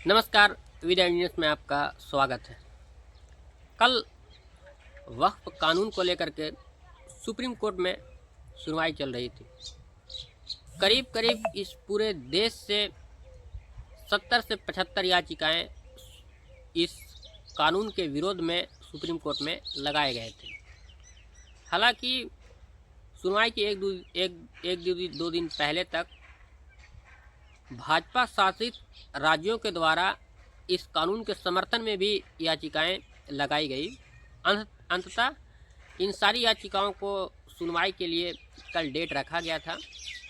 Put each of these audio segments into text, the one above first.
नमस्कार, video news में आपका स्वागत है। कल वक्फ कानून को लेकर के सुप्रीम कोर्ट में सुनवाई चल रही थी। करीब करीब इस पूरे देश से 70 से 75 याचिकाएं इस कानून के विरोध में सुप्रीम कोर्ट में लगाए गए थे। हालांकि सुनवाई की एक दो दिन पहले तक भाजपा शासित राज्यों के द्वारा इस कानून के समर्थन में भी याचिकाएं लगाई गई। अंततः इन सारी याचिकाओं को सुनवाई के लिए कल डेट रखा गया था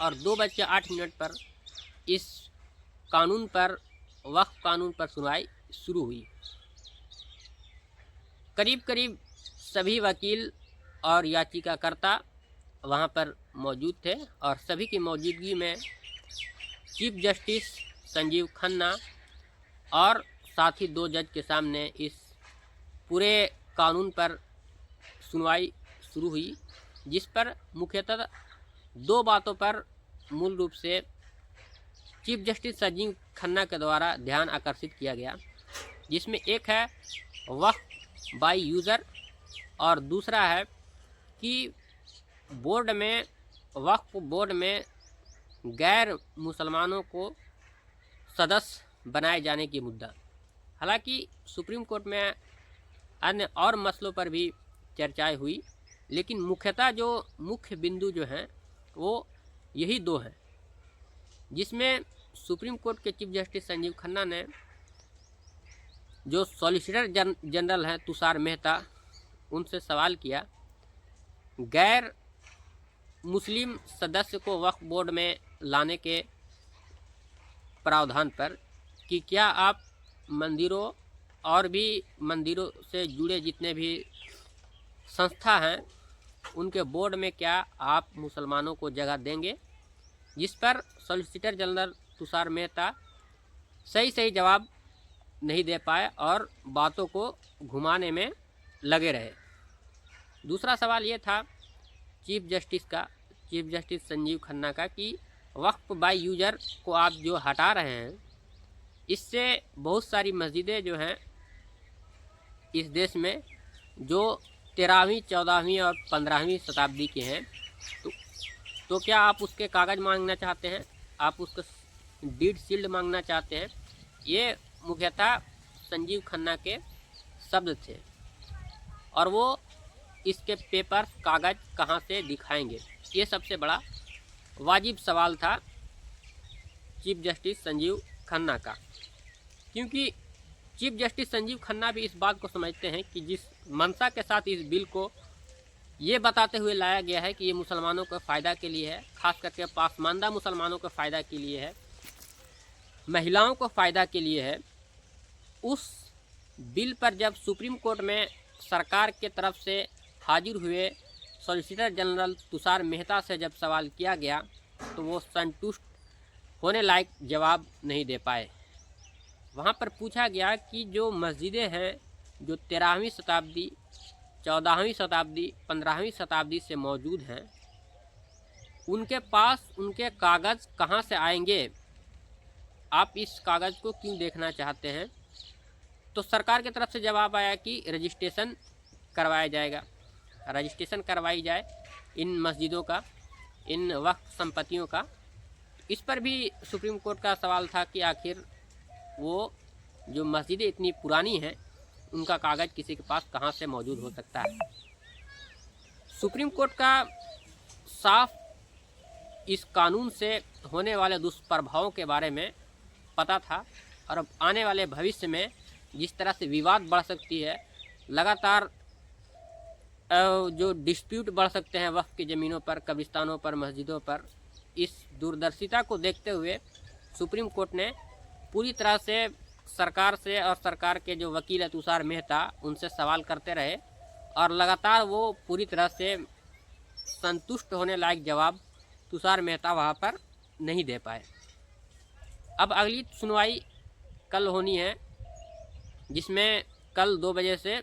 और 2:08 पर इस कानून पर, वक्फ कानून पर सुनवाई शुरू हुई। करीब करीब सभी वकील और याचिकाकर्ता वहां पर मौजूद थे और सभी की मौजूदगी में चीफ जस्टिस संजीव खन्ना और साथ ही 2 जज के सामने इस पूरे कानून पर सुनवाई शुरू हुई, जिस पर मुख्यतः 2 बातों पर मूल रूप से चीफ जस्टिस संजीव खन्ना के द्वारा ध्यान आकर्षित किया गया, जिसमें एक है वक्फ बाय यूज़र और दूसरा है कि वक्फ बोर्ड में गैर मुसलमानों को सदस्य बनाए जाने की मुद्दा। हालांकि सुप्रीम कोर्ट में अन्य और मसलों पर भी चर्चाएं हुई, लेकिन मुख्यतः जो मुख्य बिंदु जो हैं वो यही 2 हैं, जिसमें सुप्रीम कोर्ट के चीफ जस्टिस संजीव खन्ना ने जो सॉलिसिटर जनरल हैं तुषार मेहता, उनसे सवाल किया गैर मुस्लिम सदस्य को वक्फ बोर्ड में लाने के प्रावधान पर कि क्या आप मंदिरों और भी मंदिरों से जुड़े जितने भी संस्था हैं उनके बोर्ड में क्या आप मुसलमानों को जगह देंगे, जिस पर सॉलिसिटर जनरल तुषार मेहता सही जवाब नहीं दे पाए और बातों को घुमाने में लगे रहे। दूसरा सवाल ये था चीफ जस्टिस संजीव खन्ना का कि वक्फ बाय यूज़र को आप जो हटा रहे हैं, इससे बहुत सारी मस्जिदें जो हैं इस देश में जो 13वीं, 14वीं और 15वीं शताब्दी के हैं, तो क्या आप उसके कागज़ मांगना चाहते हैं, आप उसका डीड सील्ड मांगना चाहते हैं? ये मुख्यतः संजीव खन्ना के शब्द थे और वो इसके पेपर कागज़ कहाँ से दिखाएंगे, ये सबसे बड़ा वाजिब सवाल था चीफ जस्टिस संजीव खन्ना का। क्योंकि चीफ जस्टिस संजीव खन्ना भी इस बात को समझते हैं कि जिस मंशा के साथ इस बिल को ये बताते हुए लाया गया है कि ये मुसलमानों के फ़ायदा के लिए है, ख़ास करके पासमानदा मुसलमानों के फ़ायदा के लिए है, महिलाओं को फ़ायदा के लिए है, उस बिल पर जब सुप्रीम कोर्ट में सरकार के तरफ से हाजिर हुए सॉलिसिटर जनरल तुषार मेहता से जब सवाल किया गया तो वो संतुष्ट होने लायक जवाब नहीं दे पाए। वहाँ पर पूछा गया कि जो मस्जिदें हैं जो 13वीं शताब्दी, 14वीं शताब्दी, 15वीं शताब्दी से मौजूद हैं, उनके पास उनके कागज़ कहाँ से आएंगे, आप इस कागज़ को क्यों देखना चाहते हैं? तो सरकार की तरफ से जवाब आया कि रजिस्ट्रेशन करवाया जाएगा, रजिस्ट्रेशन करवाई जाए इन मस्जिदों का, इन वक्फ संपत्तियों का। इस पर भी सुप्रीम कोर्ट का सवाल था कि आखिर वो जो मस्जिदें इतनी पुरानी हैं उनका कागज़ किसी के पास कहाँ से मौजूद हो सकता है। सुप्रीम कोर्ट का साफ इस कानून से होने वाले दुष्प्रभावों के बारे में पता था और अब आने वाले भविष्य में जिस तरह से विवाद बढ़ सकती है, लगातार जो डिस्प्यूट बढ़ सकते हैं वक्फ की ज़मीनों पर, कब्रिस्तानों पर, मस्जिदों पर, इस दूरदर्शिता को देखते हुए सुप्रीम कोर्ट ने पूरी तरह से सरकार से और सरकार के जो वकील है तुषार मेहता, उनसे सवाल करते रहे और लगातार वो पूरी तरह से संतुष्ट होने लायक जवाब तुषार मेहता वहाँ पर नहीं दे पाए। अब अगली सुनवाई कल होनी है, जिसमें कल 2 बजे से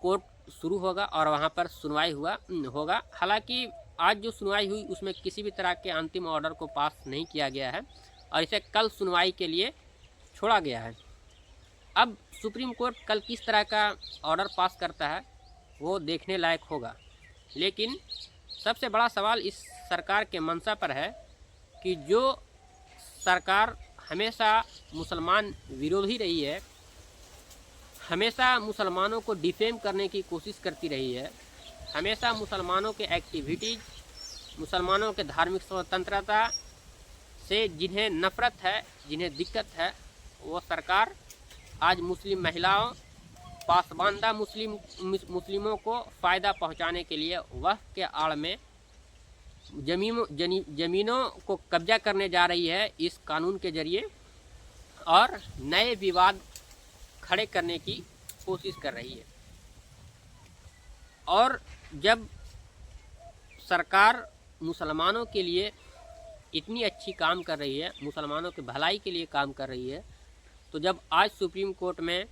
कोर्ट शुरू होगा और वहाँ पर सुनवाई होगा। हालांकि आज जो सुनवाई हुई उसमें किसी भी तरह के अंतिम ऑर्डर को पास नहीं किया गया है और इसे कल सुनवाई के लिए छोड़ा गया है। अब सुप्रीम कोर्ट कल किस तरह का ऑर्डर पास करता है वो देखने लायक होगा। लेकिन सबसे बड़ा सवाल इस सरकार के मंशा पर है कि जो सरकार हमेशा मुसलमान विरोधी रही है, हमेशा मुसलमानों को डिफेम करने की कोशिश करती रही है, हमेशा मुसलमानों के एक्टिविटीज़, मुसलमानों के धार्मिक स्वतंत्रता से जिन्हें नफ़रत है, जिन्हें दिक्कत है, वो सरकार आज मुस्लिम महिलाओं, पासबानदा मुस्लिमों को फ़ायदा पहुंचाने के लिए वक्फ के आड़ में ज़मीनों को कब्जा करने जा रही है इस कानून के ज़रिए, और नए विवाद खड़े करने की कोशिश कर रही है। और जब सरकार मुसलमानों के लिए इतनी अच्छी काम कर रही है, मुसलमानों की भलाई के लिए काम कर रही है, तो जब आज सुप्रीम कोर्ट में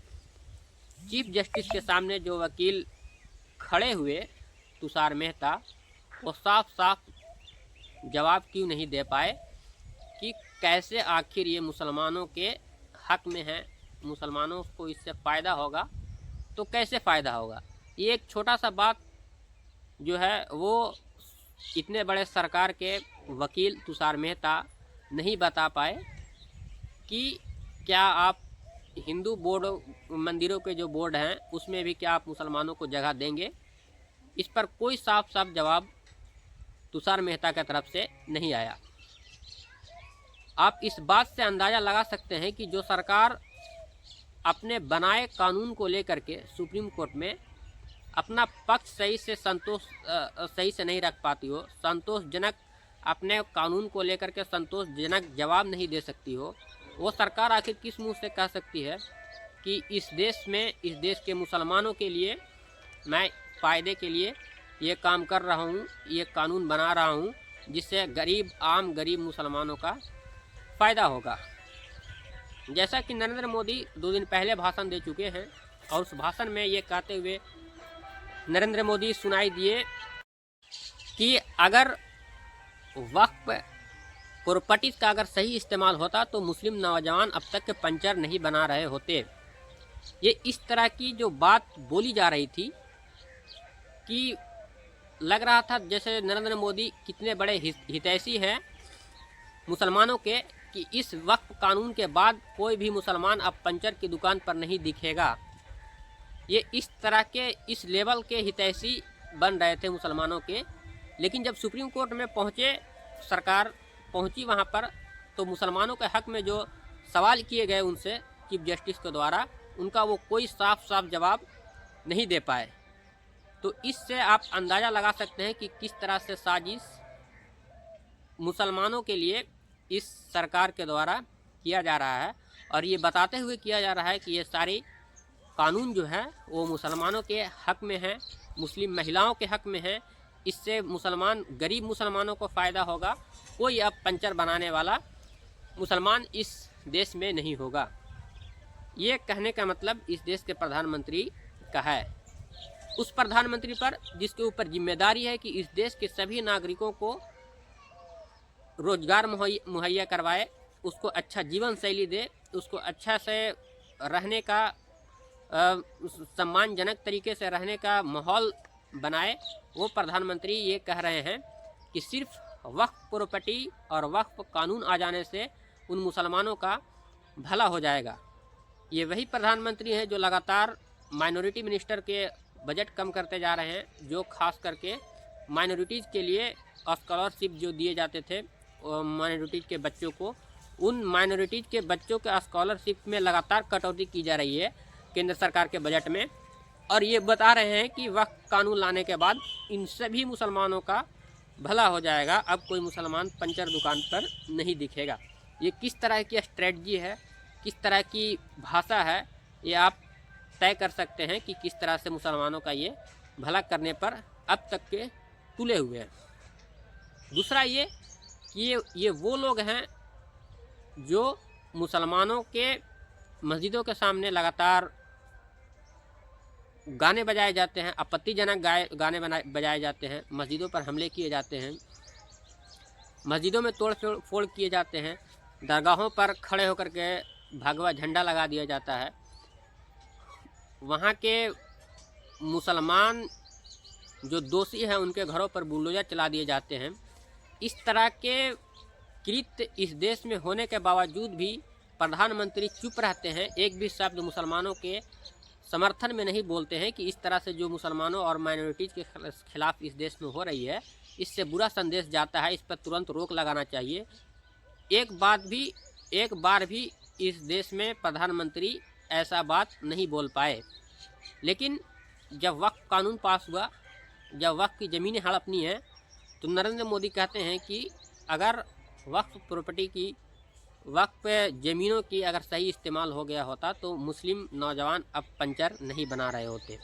चीफ जस्टिस के सामने जो वकील खड़े हुए तुषार मेहता, वो साफ साफ जवाब क्यों नहीं दे पाए कि कैसे आखिर ये मुसलमानों के हक में है, मुसलमानों को इससे फ़ायदा होगा तो कैसे फ़ायदा होगा। ये एक छोटा सा बात जो है वो इतने बड़े सरकार के वकील तुषार मेहता नहीं बता पाए कि क्या आप हिंदू बोर्ड, मंदिरों के जो बोर्ड हैं उसमें भी क्या आप मुसलमानों को जगह देंगे। इस पर कोई साफ साफ जवाब तुषार मेहता की तरफ से नहीं आया। आप इस बात से अंदाज़ा लगा सकते हैं कि जो सरकार अपने बनाए कानून को लेकर के सुप्रीम कोर्ट में अपना पक्ष सही से नहीं रख पाती हो, संतोषजनक अपने कानून को लेकर के संतोषजनक जवाब नहीं दे सकती हो, वो सरकार आखिर किस मुंह से कह सकती है कि इस देश में, इस देश के मुसलमानों के लिए मैं फ़ायदे के लिए ये काम कर रहा हूँ, ये कानून बना रहा हूँ जिससे आम गरीब मुसलमानों का फ़ायदा होगा। जैसा कि नरेंद्र मोदी 2 दिन पहले भाषण दे चुके हैं और उस भाषण में ये कहते हुए नरेंद्र मोदी सुनाई दिए कि अगर वक्फ प्रॉपर्टीज़ का अगर सही इस्तेमाल होता तो मुस्लिम नौजवान अब तक के पंचर नहीं बना रहे होते। ये इस तरह की जो बात बोली जा रही थी कि लग रहा था जैसे नरेंद्र मोदी कितने बड़े हितैषी हैं मुसलमानों के, कि इस वक्फ कानून के बाद कोई भी मुसलमान अब पंचर की दुकान पर नहीं दिखेगा। ये इस तरह के, इस लेवल के हितैषी बन रहे थे मुसलमानों के। लेकिन जब सुप्रीम कोर्ट में पहुँचे, सरकार पहुंची वहां पर, तो मुसलमानों के हक में जो सवाल किए गए उनसे चीफ जस्टिस के द्वारा, उनका वो कोई साफ साफ जवाब नहीं दे पाए। तो इससे आप अंदाज़ा लगा सकते हैं कि किस तरह से साजिश मुसलमानों के लिए इस सरकार के द्वारा किया जा रहा है, और ये बताते हुए किया जा रहा है कि ये सारी कानून जो है वो मुसलमानों के हक में है, मुस्लिम महिलाओं के हक में है, इससे गरीब मुसलमानों को फ़ायदा होगा, कोई अब पंचर बनाने वाला मुसलमान इस देश में नहीं होगा। ये कहने का मतलब इस देश के प्रधानमंत्री का है, उस प्रधानमंत्री पर जिसके ऊपर जिम्मेदारी है कि इस देश के सभी नागरिकों को रोजगार मुहैया करवाए, उसको अच्छा जीवन शैली दे, उसको अच्छा से रहने का, सम्मानजनक तरीके से रहने का माहौल बनाए। वो प्रधानमंत्री ये कह रहे हैं कि सिर्फ वक्फ प्रॉपर्टी और वक्फ कानून आ जाने से उन मुसलमानों का भला हो जाएगा। ये वही प्रधानमंत्री हैं जो लगातार माइनॉरिटी मिनिस्टर के बजट कम करते जा रहे हैं, जो खास करके माइनॉरिटीज़ के लिए स्कॉलरशिप जो दिए जाते थे माइनॉरिटीज़ के बच्चों को, उन माइनॉरिटीज़ के बच्चों के स्कॉलरशिप में लगातार कटौती की जा रही है केंद्र सरकार के बजट में। और ये बता रहे हैं कि वक्फ कानून लाने के बाद इन सभी मुसलमानों का भला हो जाएगा, अब कोई मुसलमान पंचर दुकान पर नहीं दिखेगा। ये किस तरह की स्ट्रेटजी है, किस तरह की भाषा है, ये आप तय कर सकते हैं कि किस तरह से मुसलमानों का ये भला करने पर अब तक के तुले हुए हैं। दूसरा ये कि ये वो लोग हैं जो मुसलमानों के मस्जिदों के सामने लगातार गाने बजाए जाते हैं, आपत्तिजनक गाने बजाए जाते हैं, मस्जिदों पर हमले किए जाते हैं, मस्जिदों में तोड़ फोड़ किए जाते हैं, दरगाहों पर खड़े होकर के भगवा झंडा लगा दिया जाता है, वहाँ के मुसलमान जो दोषी हैं उनके घरों पर बुलडोजर चला दिए जाते हैं। इस तरह के कृत्य इस देश में होने के बावजूद भी प्रधानमंत्री चुप रहते हैं, एक भी शब्द मुसलमानों के समर्थन में नहीं बोलते हैं कि इस तरह से जो मुसलमानों और माइनॉरिटीज़ के खिलाफ इस देश में हो रही है, इससे बुरा संदेश जाता है, इस पर तुरंत रोक लगाना चाहिए। एक बार भी इस देश में प्रधानमंत्री ऐसा बात नहीं बोल पाए। लेकिन जब वक्फ कानून पास हुआ, जब वक्फ की ज़मीनें हड़पनी हैं, तो नरेंद्र मोदी कहते हैं कि अगर वक्फ ज़मीनों की अगर सही इस्तेमाल हो गया होता तो मुस्लिम नौजवान अब पंचर नहीं बना रहे होते।